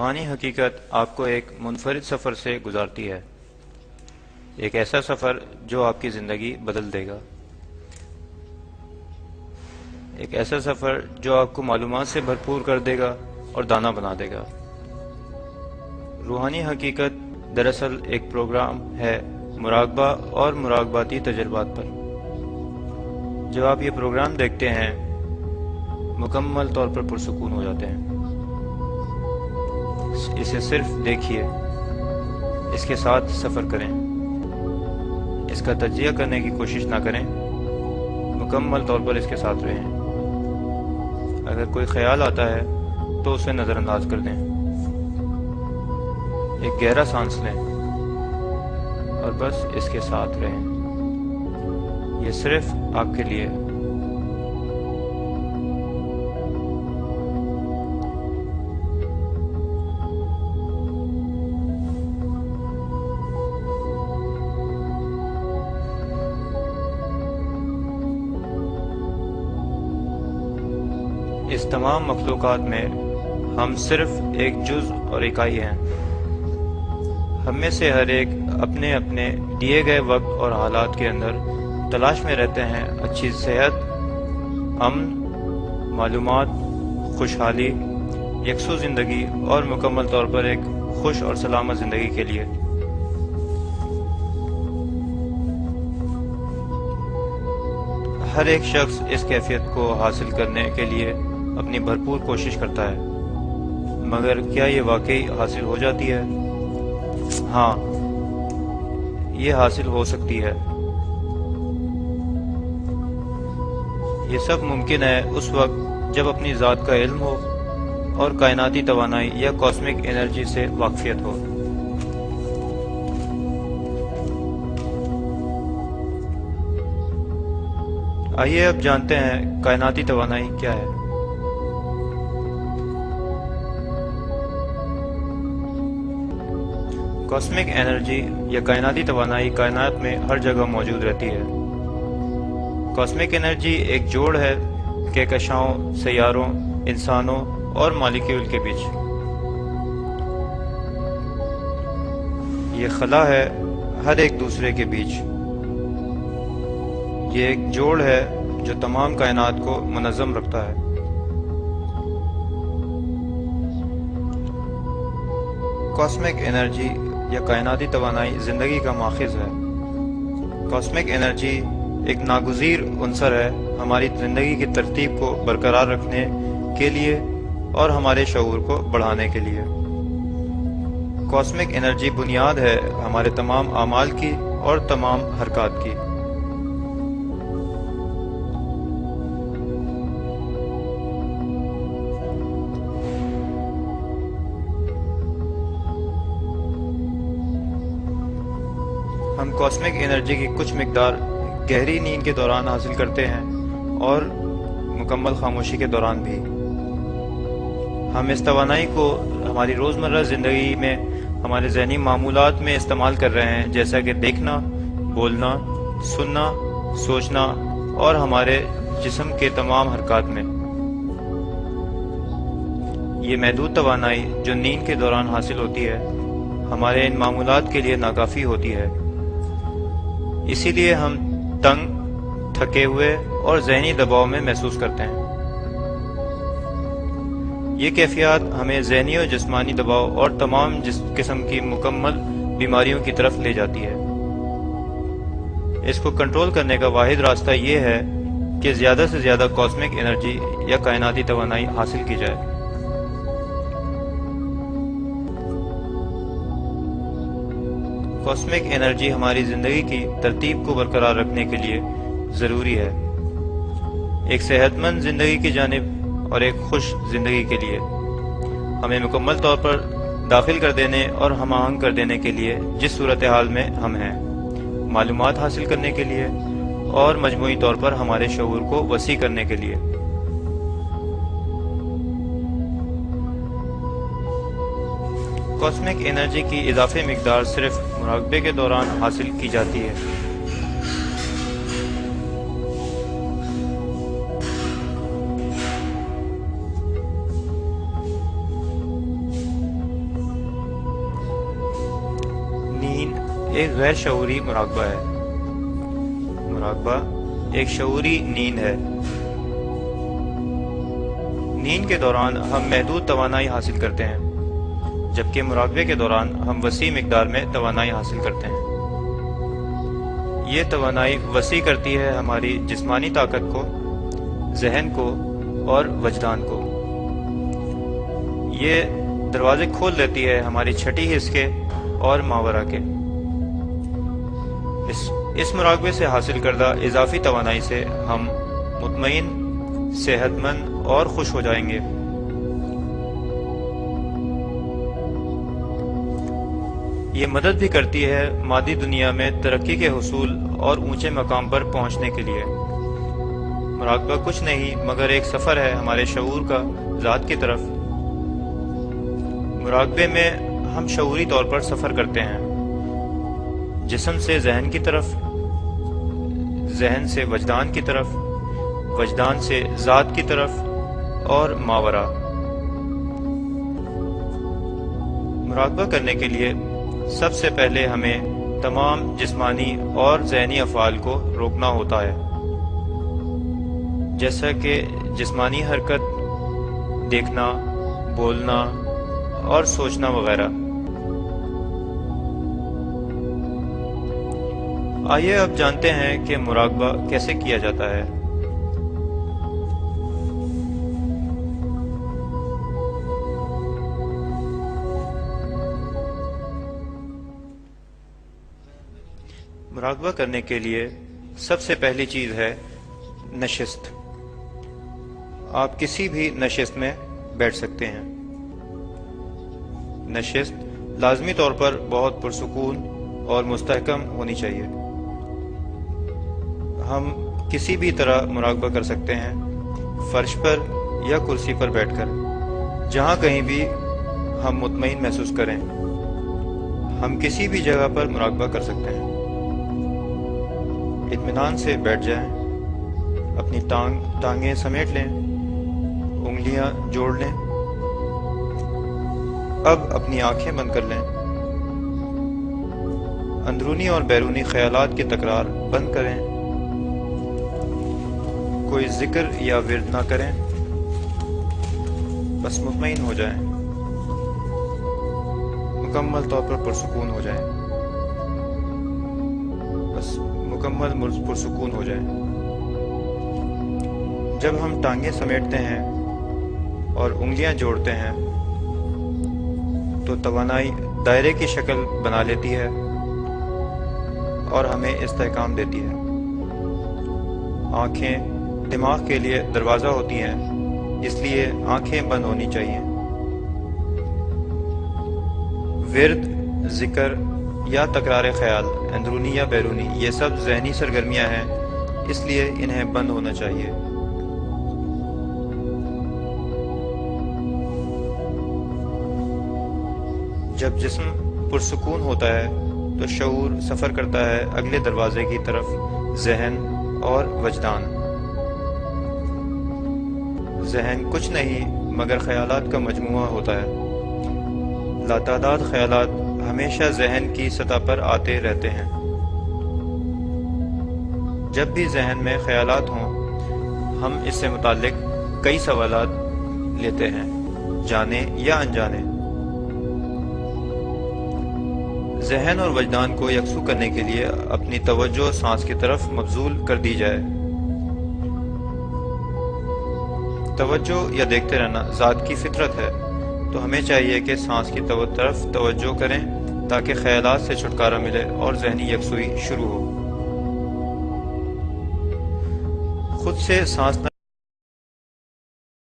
روحانی حقیقت آپ کو ایک منفرد سفر سے گزارتی ہے، ایک ایسا سفر جو آپ کی زندگی بدل دے گا، ایک ایسا سفر جو آپ کو معلومات سے بھرپور کر دے گا اور دانا بنا دے گا۔ روحانی حقیقت دراصل ایک پروگرام ہے مراقبہ اور مراقباتی تجربات پر۔ جب آپ یہ پروگرام دیکھتے ہیں مکمل طور پر پرسکون ہو جاتے ہیں۔ اسے صرف دیکھیے، اس کے ساتھ سفر کریں، اس کا تجزیہ کرنے کی کوشش نہ کریں، مکمل طور پر اس کے ساتھ رہیں۔ اگر کوئی خیال آتا ہے تو اسے نظر انداز کر دیں، ایک گہرا سانس لیں اور بس اس کے ساتھ رہیں۔ یہ صرف آپ کے لیے۔ اس تمام مخلوقات میں ہم صرف ایک جز اور اکائی ہیں۔ ہم میں سے ہر ایک اپنے اپنے دیے گئے وقت اور حالات کے اندر تلاش میں رہتے ہیں اچھی صحت، امن، معلومات، خوشحالی، یکسو زندگی اور مکمل طور پر ایک خوش اور سلامت زندگی کے لیے۔ ہر ایک شخص اس کیفیت کو حاصل کرنے کے لیے اپنی بھرپور کوشش کرتا ہے، مگر کیا یہ واقعی حاصل ہو جاتی ہے؟ ہاں، یہ حاصل ہو سکتی ہے۔ یہ سب ممکن ہے اس وقت جب اپنی ذات کا علم ہو اور کائناتی توانائی یا کاسمک انرجی سے واقفیت ہو۔ آئیے اب جانتے ہیں کائناتی توانائی کیا ہے۔ کاسمک انرجی یا کائناتی توانائی کائنات میں ہر جگہ موجود رہتی ہے۔ کاسمک انرجی ایک جوڑ ہے کہکشاؤں، سیاروں، انسانوں اور مالیکیول کے بیچ۔ یہ خلا ہے ہر ایک دوسرے کے بیچ۔ یہ ایک جوڑ ہے جو تمام کائنات کو منظم رکھتا ہے۔ کاسمک انرجی یا کائناتی توانائی زندگی کا ماخذ ہے۔ کاسمک انرجی ایک ناگزیر عنصر ہے ہماری زندگی کی ترتیب کو برقرار رکھنے کے لیے اور ہمارے شعور کو بڑھانے کے لیے۔ کاسمک انرجی بنیاد ہے ہمارے تمام اعمال کی اور تمام حرکات کی۔ ہم کاسمک انرجی کی کچھ مقدار گہری نیند کے دوران حاصل کرتے ہیں اور مکمل خاموشی کے دوران بھی۔ ہم اس توانائی کو ہماری روزمرہ زندگی میں ہمارے ذہنی معمولات میں استعمال کر رہے ہیں، جیسا کہ دیکھنا، بولنا، سننا، سوچنا اور ہمارے جسم کے تمام حرکات میں۔ یہ محدود توانائی جو نیند کے دوران حاصل ہوتی ہے ہمارے ان معمولات کے لیے ناکافی ہوتی ہے۔ اسی لیے ہم تنگ، تھکے ہوئے اور ذہنی دباؤ میں محسوس کرتے ہیں۔ یہ کیفیات ہمیں ذہنی اور جسمانی دباؤ اور تمام قسم کی مکمل بیماریوں کی طرف لے جاتی ہے۔ اس کو کنٹرول کرنے کا واحد راستہ یہ ہے کہ زیادہ سے زیادہ کاسمک انرجی یا کائناتی توانائی حاصل کی جائے۔ کاسمک انرجی ہماری زندگی کی ترتیب کو برقرار رکھنے کے لیے ضروری ہے، ایک صحت مند زندگی کی جانب اور ایک خوش زندگی کے لیے۔ ہمیں مکمل طور پر داخل کر دینے اور ہم آہنگ کر دینے کے لیے جس صورتحال میں ہم ہیں، معلومات حاصل کرنے کے لیے اور مجموعی طور پر ہمارے شعور کو وسیع کرنے کے لیے۔ کاسمک انرجی کی اضافی مقدار صرف مراقبے کے دوران حاصل کی جاتی ہے۔ ایک غیر شعوری مراقبہ ہے۔ مراقبہ ایک شعوری نیند ہے۔ نیند کے دوران ہم محدود توانائی حاصل کرتے ہیں، جبکہ مراقبے کے دوران ہم وسیع مقدار میں توانائی حاصل کرتے ہیں۔ یہ توانائی وسیع کرتی ہے ہماری جسمانی طاقت کو، ذہن کو اور وجدان کو۔ یہ دروازے کھول دیتی ہے ہماری چھٹی حس کے اور ماورا کے۔ اس مراقبے سے حاصل کردہ اضافی توانائی سے ہم مطمئن، صحت مند اور خوش ہو جائیں گے۔ یہ مدد بھی کرتی ہے مادی دنیا میں ترقی کے حصول اور اونچے مقام پر پہنچنے کے لیے۔ مراقبہ کچھ نہیں مگر ایک سفر ہے ہمارے شعور کا ذات کی طرف۔ مراقبے میں ہم شعوری طور پر سفر کرتے ہیں، جسم سے ذہن کی طرف، ذہن سے وجدان کی طرف، وجدان سے ذات کی طرف اور ماورا۔ مراقبہ کرنے کے لیے سب سے پہلے ہمیں تمام جسمانی اور ذہنی افعال کو روکنا ہوتا ہے، جیسا کہ جسمانی حرکت، دیکھنا، بولنا اور سوچنا وغیرہ۔ آئیے اب جانتے ہیں کہ مراقبہ کیسے کیا جاتا ہے۔ مراقبہ کرنے کے لیے سب سے پہلی چیز ہے نشست۔ آپ کسی بھی نشست میں بیٹھ سکتے ہیں۔ نشست لازمی طور پر بہت پرسکون اور مستحکم ہونی چاہیے۔ ہم کسی بھی طرح مراقبہ کر سکتے ہیں، فرش پر یا کرسی پر بیٹھ کر، جہاں کہیں بھی ہم مطمئن محسوس کریں۔ ہم کسی بھی جگہ پر مراقبہ کر سکتے ہیں۔ اطمینان سے بیٹھ جائیں، اپنی ٹانگیں سمیٹ لیں، انگلیاں جوڑ لیں۔ اب اپنی آنکھیں بند کر لیں۔ اندرونی اور بیرونی خیالات کی تکرار بند کریں۔ کوئی ذکر یا ورد نہ کریں، بس مطمئن ہو جائیں، مکمل طور پر پرسکون ہو جائیں، بس مکمل پرسکون ہو جائیں۔ جب ہم ٹانگیں سمیٹتے ہیں اور انگلیاں جوڑتے ہیں تو توانائی دائرے کی شکل بنا لیتی ہے اور ہمیں استحکام دیتی ہے۔ آنکھیں دماغ کے لیے دروازہ ہوتی ہیں، اس لیے آنکھیں بند ہونی چاہیے۔ ورد، ذکر یا تکرار خیال، اندرونی یا بیرونی، یہ سب ذہنی سرگرمیاں ہیں، اس لیے انہیں بند ہونا چاہیے۔ جب جسم پرسکون ہوتا ہے تو شعور سفر کرتا ہے اگلے دروازے کی طرف، ذہن اور وجدان۔ ذہن کچھ نہیں مگر خیالات کا مجموعہ ہوتا ہے۔ لاتعداد خیالات ہمیشہ ذہن کی سطح پر آتے رہتے ہیں۔ جب بھی ذہن میں خیالات ہوں، ہم اس سے متعلق کئی سوالات لیتے ہیں، جانے یا انجانے۔ ذہن اور وجدان کو یکسو کرنے کے لیے اپنی توجہ سانس کی طرف مبذول کر دی جائے۔ توجہ یا دیکھتے رہنا ذات کی فطرت ہے، تو ہمیں چاہیے کہ سانس کی طرف توجہ کریں تاکہ خیالات سے چھٹکارا ملے اور ذہنی یکسوئی شروع ہو۔ خود سے سانس